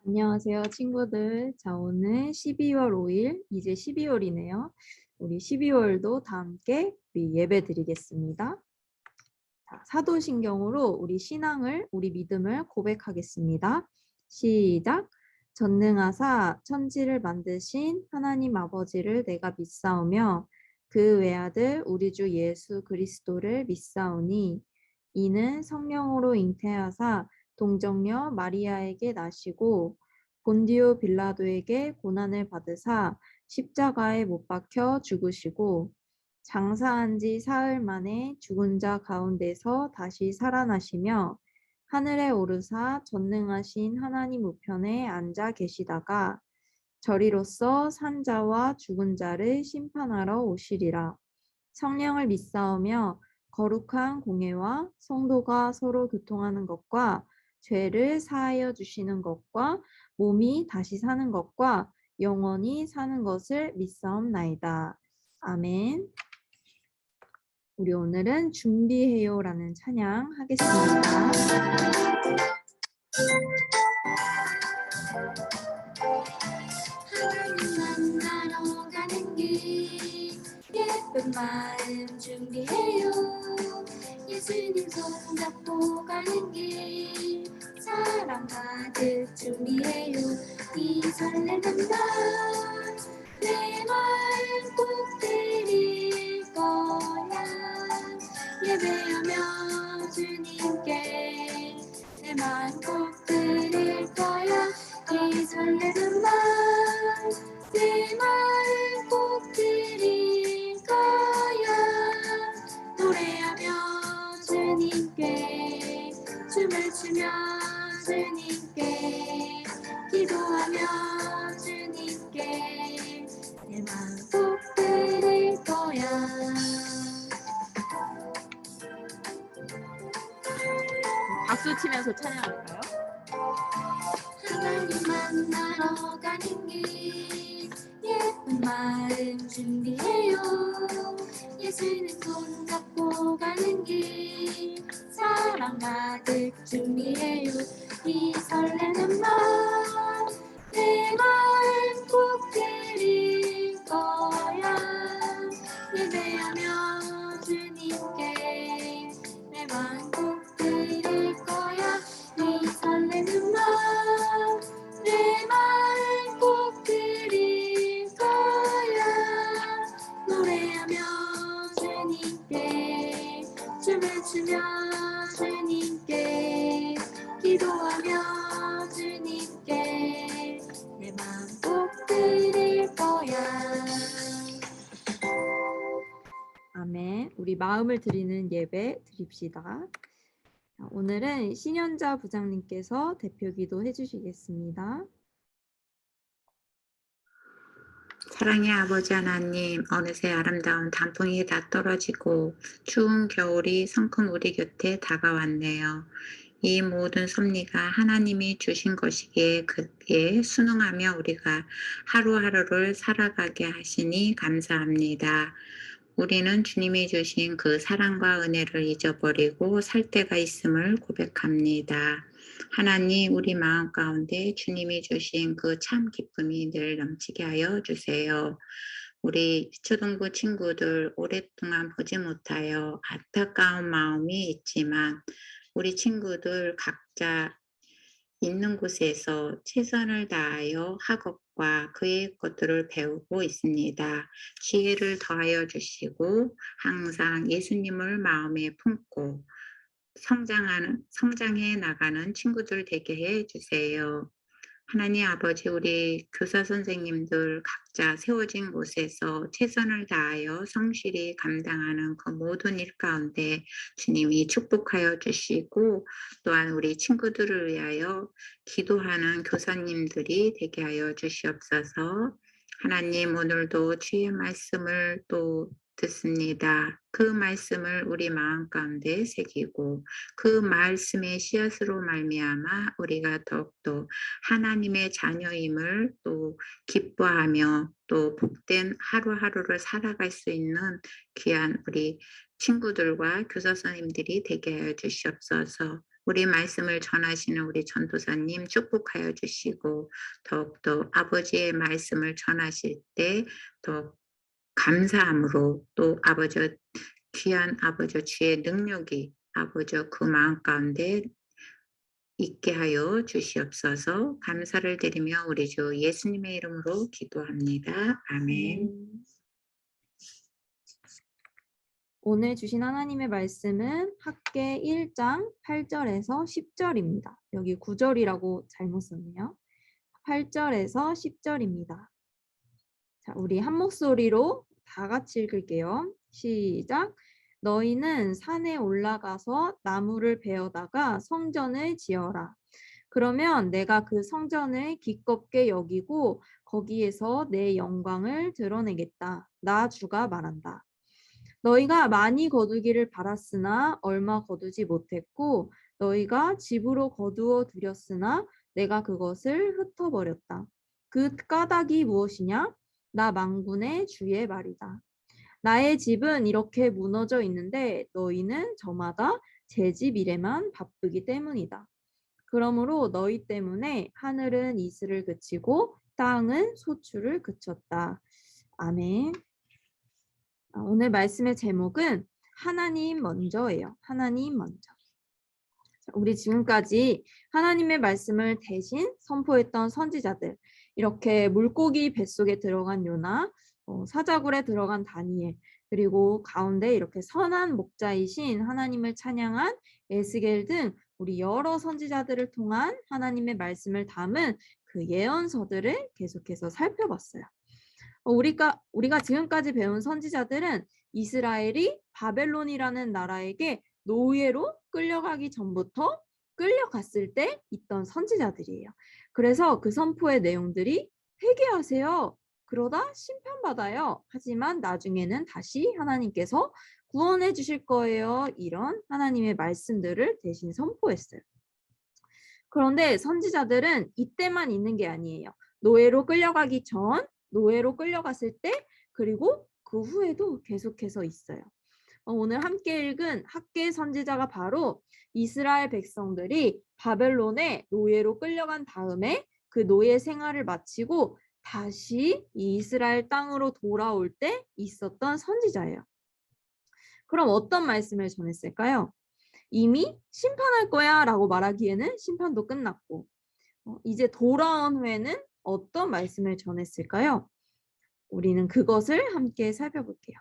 안녕하세요, 친구들. 자, 오늘 12월 5일, 이제 12월이네요. 우리 12월도 다 함께 우리 예배 드리겠습니다. 자, 사도신경으로 우리 신앙을, 우리 믿음을 고백하겠습니다. 시작. 전능하사 천지를 만드신 하나님 아버지를 내가 믿사오며 그 외아들 우리 주 예수 그리스도를 믿사오니 이는 성령으로 잉태하사 동정녀 마리아에게 나시고 본디오 빌라도에게 고난을 받으사 십자가에 못 박혀 죽으시고 장사한 지 사흘 만에 죽은 자 가운데서 다시 살아나시며 하늘에 오르사 전능하신 하나님 우편에 앉아 계시다가 저리로서 산자와 죽은 자를 심판하러 오시리라. 성령을 믿사오며 거룩한 공예와 성도가 서로 교통하는 것과 죄를 사하여 주시는 것과 몸이 다시 사는 것과 영원히 사는 것을 믿사옵나이다. 아멘. 우리 오늘은 준비해요라는 찬양 하겠습니다. 하나님 만나러 가는 길 예쁜 마음 준비해요. 예수님 손잡고 가는 길 사랑 가득 준비해요. 이 설레는 날 내 마음 꼭 드릴 거야. 예배하며 주님께 내 마음 꼭 드릴 거야. 이 설레는 날 내 마음 꼭 드릴 거야. 노래하며 주님께 춤을 추며 주님께 기도하며 주님께 내 마음 꼭 드릴 거야. 박수 치면서 찬양할까요? 하나님 만나러 가는 길 예쁜 마음 준비해요. 예수님 손잡고 가는 길 사랑 가득 준비해요. 이 설레는 마음 내 마음 꼭 드릴 거야. 예배하며 주님께 내 마음 꼭 드릴 거야. 이 설레는 마음 내 마음 꼭 드릴 거야. 노래하며 주님께 춤을 추며 주님께 기도하며 주님께 내 마음 꼭 드릴 거야. 아멘. 우리 마음을 드리는 예배 드립시다. 오늘은 신현자 부장님께서 대표 기도 해주시겠습니다. 사랑의 아버지 하나님, 어느새 아름다운 단풍이 다 떨어지고 추운 겨울이 성큼 우리 곁에 다가왔네요. 이 모든 섭리가 하나님이 주신 것이기에 그에 순응하며 우리가 하루하루를 살아가게 하시니 감사합니다. 우리는 주님이 주신 그 사랑과 은혜를 잊어버리고 살 때가 있음을 고백합니다. 하나님, 우리 마음 가운데 주님이 주신 그 참 기쁨이 늘 넘치게 하여 주세요. 우리 초등부 친구들 오랫동안 보지 못하여 안타까운 마음이 있지만 우리 친구들 각자 있는 곳에서 최선을 다하여 학업과 그의 것들을 배우고 있습니다. 지혜를 더하여 주시고 항상 예수님을 마음에 품고 성장해 나가는 친구들 되게 해 주세요. 하나님 아버지, 우리 교사 선생님들 각자 세워진 곳에서 최선을 다하여 성실히 감당하는 그 모든 일 가운데 주님이 축복하여 주시고, 또한 우리 친구들을 위하여 기도하는 교사님들이 되게 하여 주시옵소서. 하나님, 오늘도 주의 말씀을 또 듣습니다. 그 말씀을 우리 마음 가운데 새기고 그 말씀의 씨앗으로 말미암아 우리가 더욱더 하나님의 자녀임을 또 기뻐하며 또 복된 하루하루를 살아갈 수 있는 귀한 우리 친구들과 교사 선생님들이 되게 하여 주시옵소서. 우리 말씀을 전하시는 우리 전도사님 축복하여 주시고 더욱더 아버지의 말씀을 전하실 때 더 감사함으로 또 아버지 귀한 아버지 주의 능력이 아버지 그 마음 가운데 있게 하여 주시옵소서. 감사를 드리며 우리 주 예수님의 이름으로 기도합니다. 아멘. 오늘 주신 하나님의 말씀은 학개 1장 8절에서 10절입니다. 여기 9절이라고 잘못 썼네요. 8절에서 10절입니다. 자, 우리 한 목소리로 다 같이 읽을게요. 시작. 너희는 산에 올라가서 나무를 베어다가 성전을 지어라. 그러면 내가 그 성전을 기껍게 여기고 거기에서 내 영광을 드러내겠다. 나 주가 말한다. 너희가 많이 거두기를 바랐으나 얼마 거두지 못했고 너희가 집으로 거두어 들였으나 내가 그것을 흩어버렸다. 그 까닭이 무엇이냐? 나 만군의 주의 말이다. 나의 집은 이렇게 무너져 있는데 너희는 저마다 제 집 일에만 바쁘기 때문이다. 그러므로 너희 때문에 하늘은 이슬을 그치고 땅은 소출을 그쳤다. 아멘. 오늘 말씀의 제목은 하나님 먼저예요. 하나님 먼저. 우리 지금까지 하나님의 말씀을 대신 선포했던 선지자들, 이렇게 물고기 뱃속에 들어간 요나, 사자굴에 들어간 다니엘, 그리고 가운데 이렇게 선한 목자이신 하나님을 찬양한 에스겔 등 우리 여러 선지자들을 통한 하나님의 말씀을 담은 그 예언서들을 계속해서 살펴봤어요. 우리가 지금까지 배운 선지자들은 이스라엘이 바벨론이라는 나라에게 노예로 끌려가기 전부터 끌려갔을 때 있던 선지자들이에요. 그래서 그 선포의 내용들이 회개하세요. 그러다 심판받아요. 하지만 나중에는 다시 하나님께서 구원해 주실 거예요. 이런 하나님의 말씀들을 대신 선포했어요. 그런데 선지자들은 이때만 있는 게 아니에요. 노예로 끌려가기 전, 노예로 끌려갔을 때, 그리고 그 후에도 계속해서 있어요. 오늘 함께 읽은 학개 선지자가 바로 이스라엘 백성들이 바벨론에 노예로 끌려간 다음에 그 노예 생활을 마치고 다시 이 이스라엘 땅으로 돌아올 때 있었던 선지자예요. 그럼 어떤 말씀을 전했을까요? 이미 심판할 거야 라고 말하기에는 심판도 끝났고 이제 돌아온 후에는 어떤 말씀을 전했을까요? 우리는 그것을 함께 살펴볼게요.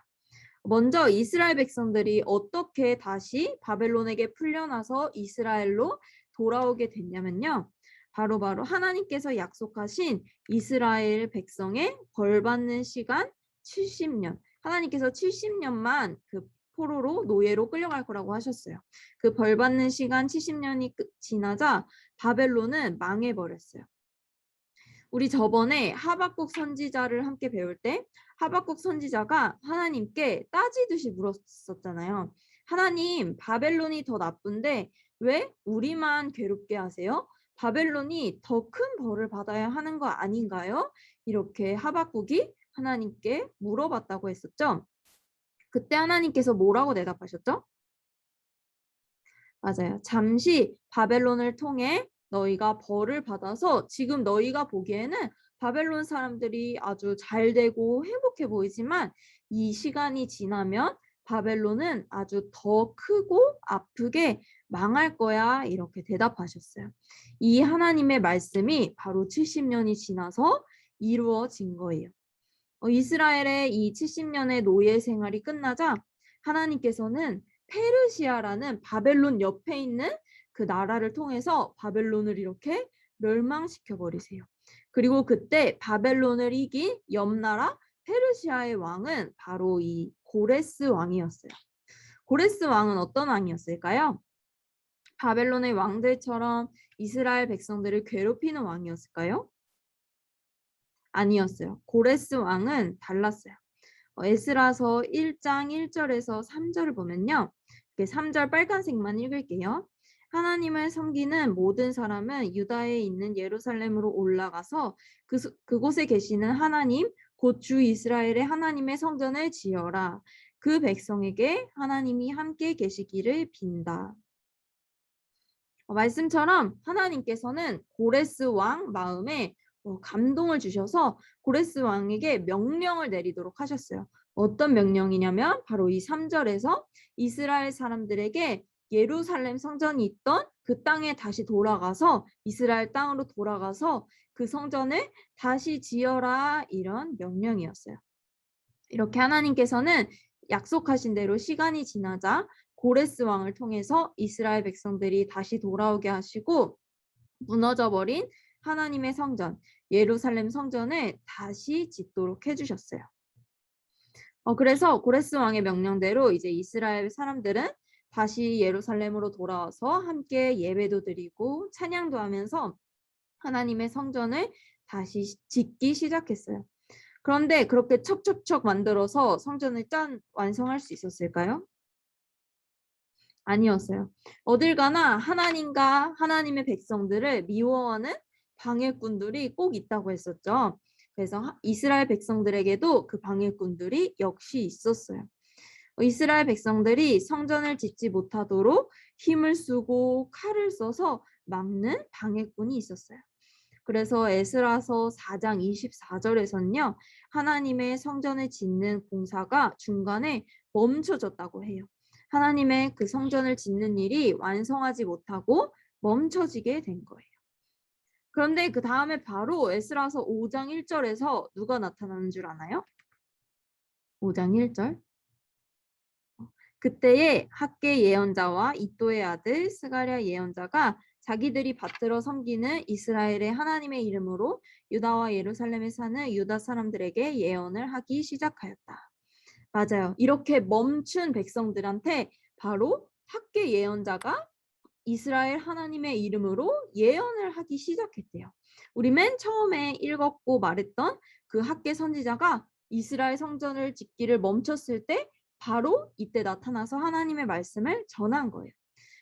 먼저 이스라엘 백성들이 어떻게 다시 바벨론에게 풀려나서 이스라엘로 돌아오게 됐냐면요. 바로 하나님께서 약속하신 이스라엘 백성의 벌받는 시간 70년. 하나님께서 70년만 그 포로로 노예로 끌려갈 거라고 하셨어요. 그 벌받는 시간 70년이 지나자 바벨론은 망해버렸어요. 우리 저번에 하박국 선지자를 함께 배울 때 하박국 선지자가 하나님께 따지듯이 물었었잖아요. 하나님, 바벨론이 더 나쁜데 왜 우리만 괴롭게 하세요? 바벨론이 더 큰 벌을 받아야 하는 거 아닌가요? 이렇게 하박국이 하나님께 물어봤다고 했었죠. 그때 하나님께서 뭐라고 대답하셨죠? 맞아요. 잠시 바벨론을 통해 너희가 벌을 받아서 지금 너희가 보기에는 바벨론 사람들이 아주 잘 되고 행복해 보이지만 이 시간이 지나면 바벨론은 아주 더 크고 아프게 망할 거야 이렇게 대답하셨어요. 이 하나님의 말씀이 바로 70년이 지나서 이루어진 거예요. 이스라엘의 이 70년의 노예 생활이 끝나자 하나님께서는 페르시아라는 바벨론 옆에 있는 그 나라를 통해서 바벨론을 이렇게 멸망시켜 버리세요. 그리고 그때 바벨론을 이긴 옆나라 페르시아의 왕은 바로 이 고레스 왕이었어요. 고레스 왕은 어떤 왕이었을까요? 바벨론의 왕들처럼 이스라엘 백성들을 괴롭히는 왕이었을까요? 아니었어요. 고레스 왕은 달랐어요. 에스라서 1장 1절에서 3절을 보면요. 3절 빨간색만 읽을게요. 하나님을 섬기는 모든 사람은 유다에 있는 예루살렘으로 올라가서 그곳에 계시는 하나님 곧 주 이스라엘의 하나님의 성전을 지어라. 그 백성에게 하나님이 함께 계시기를 빈다. 말씀처럼 하나님께서는 고레스 왕 마음에 감동을 주셔서 고레스 왕에게 명령을 내리도록 하셨어요. 어떤 명령이냐면 바로 이 3절에서 이스라엘 사람들에게 예루살렘 성전이 있던 그 땅에 다시 돌아가서 이스라엘 땅으로 돌아가서 그 성전을 다시 지어라, 이런 명령이었어요. 이렇게 하나님께서는 약속하신 대로 시간이 지나자 고레스 왕을 통해서 이스라엘 백성들이 다시 돌아오게 하시고 무너져 버린 하나님의 성전, 예루살렘 성전을 다시 짓도록 해주셨어요. 그래서 고레스 왕의 명령대로 이제 이스라엘 사람들은 다시 예루살렘으로 돌아와서 함께 예배도 드리고 찬양도 하면서 하나님의 성전을 다시 짓기 시작했어요. 그런데 그렇게 척척척 만들어서 성전을 완성할 수 있었을까요? 아니었어요. 어딜 가나 하나님과 하나님의 백성들을 미워하는 방해꾼들이 꼭 있다고 했었죠. 그래서 이스라엘 백성들에게도 그 방해꾼들이 역시 있었어요. 이스라엘 백성들이 성전을 짓지 못하도록 힘을 쓰고 칼을 써서 막는 방해꾼이 있었어요. 그래서 에스라서 4장 24절에서는요. 하나님의 성전을 짓는 공사가 중간에 멈춰졌다고 해요. 하나님의 그 성전을 짓는 일이 완성하지 못하고 멈춰지게 된 거예요. 그런데 그 다음에 바로 에스라서 5장 1절에서 누가 나타나는 줄 아나요? 5장 1절. 그때에 학계 예언자와 이도의 아들 스가랴 예언자가 자기들이 받들어 섬기는 이스라엘의 하나님의 이름으로 유다와 예루살렘에 사는 유다 사람들에게 예언을 하기 시작하였다. 맞아요. 이렇게 멈춘 백성들한테 바로 학계 예언자가 이스라엘 하나님의 이름으로 예언을 하기 시작했대요. 우리 맨 처음에 읽었고 말했던 그 학계 선지자가 이스라엘 성전을 짓기를 멈췄을 때 바로 이때 나타나서 하나님의 말씀을 전한 거예요.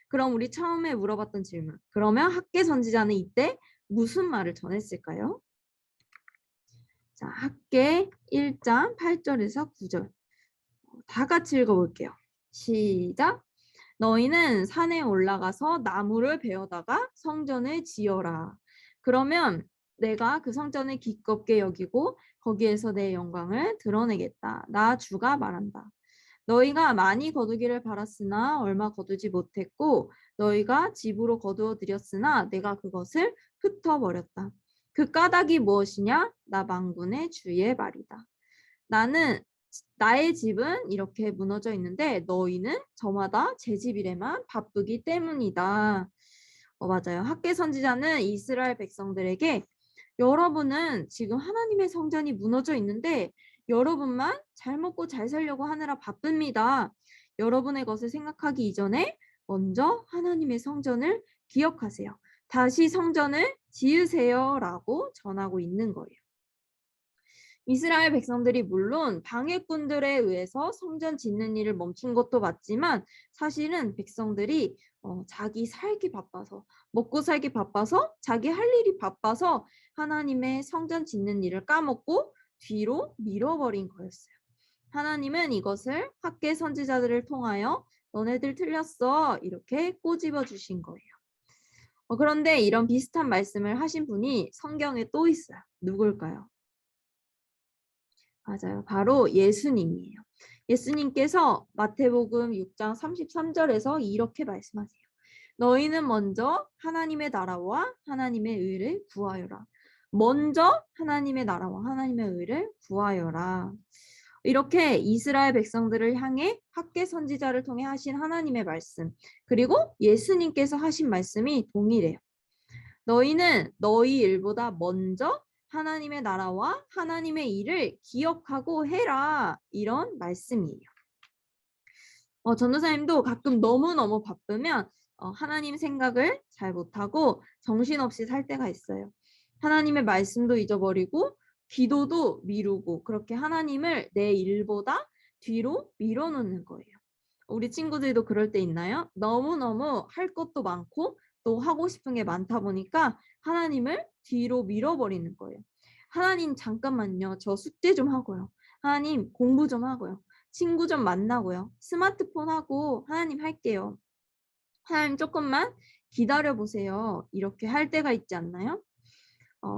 그럼 우리 처음에 물어봤던 질문. 그러면 학계 선지자는 이때 무슨 말을 전했을까요? 자, 학계 1장 8절에서 9절. 다 같이 읽어볼게요. 시작. 너희는 산에 올라가서 나무를 베어다가 성전을 지어라. 그러면 내가 그 성전을 기껍게 여기고 거기에서 내 영광을 드러내겠다. 나 주가 말한다. 너희가 많이 거두기를 바랐으나 얼마 거두지 못했고 너희가 집으로 거두어 들였으나 내가 그것을 흩어버렸다. 그 까닭이 무엇이냐? 나 만군의 주의 말이다. 나의 집은 이렇게 무너져 있는데 너희는 저마다 제 집이래만 바쁘기 때문이다. 맞아요. 학계 선지자는 이스라엘 백성들에게 여러분은 지금 하나님의 성전이 무너져 있는데 여러분만 잘 먹고 잘 살려고 하느라 바쁩니다. 여러분의 것을 생각하기 이전에 먼저 하나님의 성전을 기억하세요. 다시 성전을 지으세요 라고 전하고 있는 거예요. 이스라엘 백성들이 물론 방해꾼들에 의해서 성전 짓는 일을 멈춘 것도 맞지만 사실은 백성들이 자기 살기 바빠서 먹고 살기 바빠서 자기 할 일이 바빠서 하나님의 성전 짓는 일을 까먹고 뒤로 밀어버린 거였어요. 하나님은 이것을 학계 선지자들을 통하여 너네들 틀렸어 이렇게 꼬집어 주신 거예요. 그런데 이런 비슷한 말씀을 하신 분이 성경에 또 있어요. 누굴까요? 맞아요. 바로 예수님이에요. 예수님께서 마태복음 6장 33절에서 이렇게 말씀하세요. 너희는 먼저 하나님의 나라와 하나님의 의를 구하여라. 먼저 하나님의 나라와 하나님의 의를 구하여라. 이렇게 이스라엘 백성들을 향해 학계 선지자를 통해 하신 하나님의 말씀, 그리고 예수님께서 하신 말씀이 동일해요. 너희는 너희 일보다 먼저 하나님의 나라와 하나님의 일을 기억하고 해라. 이런 말씀이에요. 전도사님도 가끔 너무너무 바쁘면 하나님 생각을 잘 못하고 정신없이 살 때가 있어요. 하나님의 말씀도 잊어버리고 기도도 미루고 그렇게 하나님을 내 일보다 뒤로 밀어놓는 거예요. 우리 친구들도 그럴 때 있나요? 너무너무 할 것도 많고 또 하고 싶은 게 많다 보니까 하나님을 뒤로 밀어버리는 거예요. 하나님 잠깐만요. 저 숙제 좀 하고요. 하나님 공부 좀 하고요. 친구 좀 만나고요. 스마트폰 하고 하나님 할게요. 하나님 조금만 기다려 보세요. 이렇게 할 때가 있지 않나요?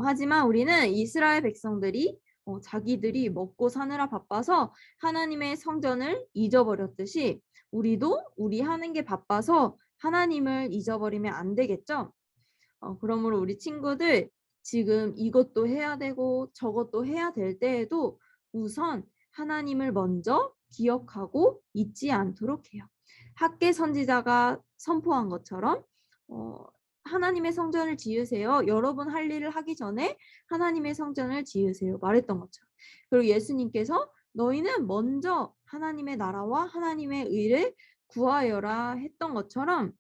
하지만 우리는 이스라엘 백성들이 자기들이 먹고 사느라 바빠서 하나님의 성전을 잊어버렸듯이 우리도 우리 하는 게 바빠서 하나님을 잊어버리면 안 되겠죠? 그러므로 우리 친구들 지금 이것도 해야 되고 저것도 해야 될 때에도 우선 하나님을 먼저 기억하고 잊지 않도록 해요. 학계 선지자가 선포한 것처럼 하나님의 성전을 지으세요. 여러분 할 일을 하기 전에 하나님의 성전을 지으세요. 말했던 것처럼. 그리고 예수님께서 너희는 먼저 하나님의 나라와 하나님의 의를 구하여라 했던 것처럼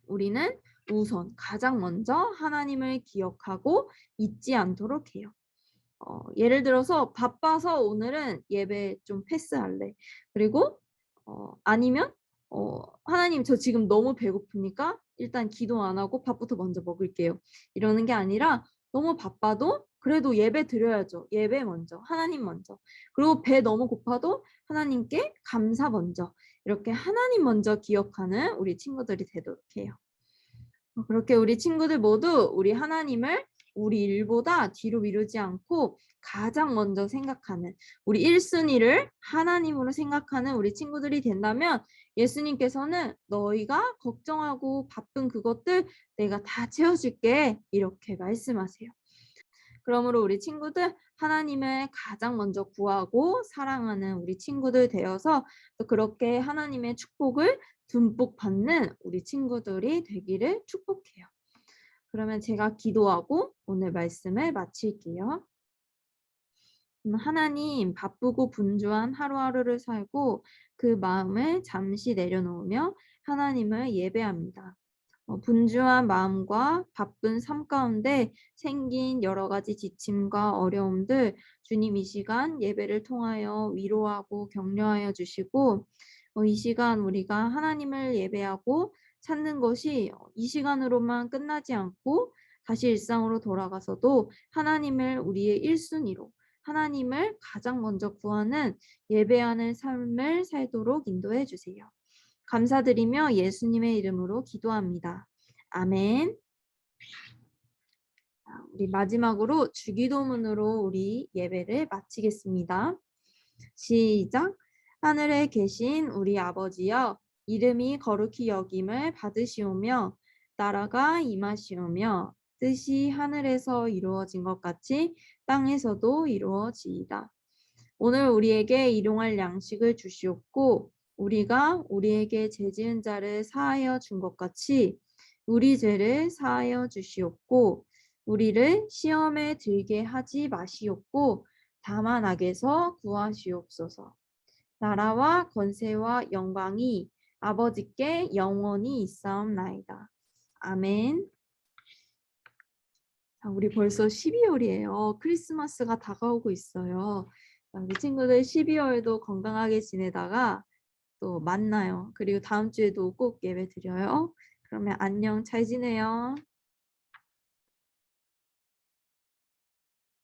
우리는 우선 가장 먼저 하나님을 기억하고 잊지 않도록 해요. 예를 들어서 바빠서 오늘은 예배 좀 패스할래. 그리고 아니면 하나님 저 지금 너무 배고프니까 일단 기도 안 하고 밥부터 먼저 먹을게요. 이러는 게 아니라 너무 바빠도 그래도 예배 드려야죠. 예배 먼저, 하나님 먼저. 그리고 배 너무 고파도 하나님께 감사 먼저. 이렇게 하나님 먼저 기억하는 우리 친구들이 되도록 해요. 그렇게 우리 친구들 모두 우리 하나님을 우리 일보다 뒤로 미루지 않고 가장 먼저 생각하는 우리 1순위를 하나님으로 생각하는 우리 친구들이 된다면 예수님께서는 너희가 걱정하고 바쁜 그것들 내가 다 채워줄게 이렇게 말씀하세요. 그러므로 우리 친구들 하나님을 가장 먼저 구하고 사랑하는 우리 친구들 되어서 또 그렇게 하나님의 축복을 듬뿍 받는 우리 친구들이 되기를 축복해요. 그러면 제가 기도하고 오늘 말씀을 마칠게요. 하나님, 바쁘고 분주한 하루하루를 살고 그 마음을 잠시 내려놓으며 하나님을 예배합니다. 분주한 마음과 바쁜 삶 가운데 생긴 여러 가지 지침과 어려움들 주님 이 시간 예배를 통하여 위로하고 격려하여 주시고 이 시간 우리가 하나님을 예배하고 찾는 것이 이 시간으로만 끝나지 않고 다시 일상으로 돌아가서도 하나님을 우리의 1순위로 하나님을 가장 먼저 구하는 예배하는 삶을 살도록 인도해 주세요. 감사드리며 예수님의 이름으로 기도합니다. 아멘. 우리 마지막으로 주기도문으로 우리 예배를 마치겠습니다. 시작. 하늘에 계신 우리 아버지여, 이름이 거룩히 여김을 받으시오며 나라가 임하시오며 뜻이 하늘에서 이루어진 것 같이 땅에서도 이루어지이다. 오늘 우리에게 일용할 양식을 주시옵고 우리가 우리에게 죄 지은 자를 사하여 준 것 같이 우리 죄를 사하여 주시옵고 우리를 시험에 들게 하지 마시옵고 다만 악에서 구하시옵소서. 나라와 권세와 영광이 아버지께 영원히 있사옵나이다. 아멘. 자, 우리 벌써 12월이에요. 크리스마스가 다가오고 있어요. 우리 친구들 12월도 건강하게 지내다가 또 만나요. 그리고 다음 주에도 꼭 예배 드려요. 그러면 안녕, 잘 지내요.